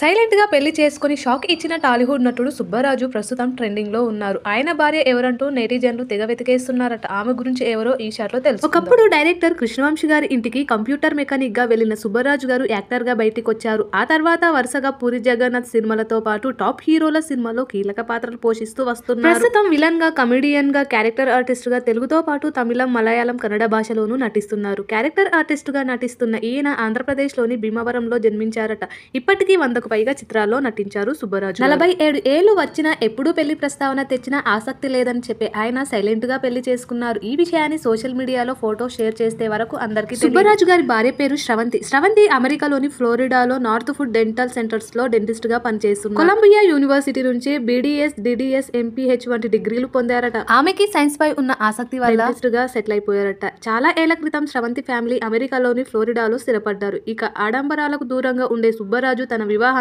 Silent గా పెళ్లి చేసుకుని షాక్ ఇచ్చిన టాలీవుడ్ నటుడు సుబ్బరాజు ప్రస్తుతం ట్రెండింగ్ లో ఉన్నారు. ఆయన భార్య ఎవరంటూ నెటిజన్లు తెగ వెతికేస్తున్నారట. ఆమె గురించి ఎవరో ఈ షాట్ లో తెలుసుకుందాం. ఒకప్పుడు డైరెక్టర్ కృష్ణవంశీ గారి ఇంటికి కంప్యూటర్ మెకానిక్ గా వెళ్లిన సుబ్బరాజు గారు యాక్టర్ గా బయటికొచ్చారు. ఆ తర్వాత వరుసగా పూరి జగన్నాథ్ సినిమాలతో పాటు టాప్ హీరోల సినిమాలో కీలక పాత్రలు పోషిస్తూ వస్తున్నారు. ప్రస్తుతం విలన్ గా, కమెడియన్ గా, క్యారెక్టర్ ఆర్టిస్ట్ గా తెలుగుతో పాటు తమిళం, మలయాళం, కన్నడ భాషలోనూ నటిస్తున్నారు. క్యారెక్టర్ ఆర్టిస్ట్ గా నటిస్తున్న ఈయన ఆంధ్రప్రదేశ్ లోని భీమవరంలో జన్మించారట. ఇప్పటికీ 100కు పైగా చిత్రాల్లో నటించారు సుబ్బరాజు. 47 ఏళ్లు వచ్చినా ఎప్పుడూ పెళ్లి ప్రస్తావన తెచ్చినా ఆసక్తి లేదని చెప్పే ఆయన సైలెంట్ గా పెళ్లి చేసుకున్నారు. ఈ విషయాన్ని సోషల్ మీడియాలో ఫోటో షేర్ చేస్తే వరకు అందరికీ సుబ్బరాజు గారి భార్య పేరు శ్రవంతి. శ్రవంతి అమెరికాలోని ఫ్లోరిడాలో నార్త్ ఫుడ్ డెంటల్ సెంటర్స్ లో డెంటిస్ట్ గా పనిచేస్తున్నారు. కొలంబియా యూనివర్సిటీ నుంచి BDS, DDS, MPH వంటి డిగ్రీలు పొందారట. ఆమెకి సైన్స్ పై ఉన్న ఆసక్తి వల్ల డెంటిస్ట్ గా సెటిల్ అయిపోయారట. చాలా ఏళ్ల క్రితం శ్రవంతి ఫ్యామిలీ అమెరికాలోని ఫ్లోరిడాలో స్థిరపడ్డారు. ఇక ఆడంబరాలకు దూరంగా ఉండే సుబ్బరాజు తన వివాహ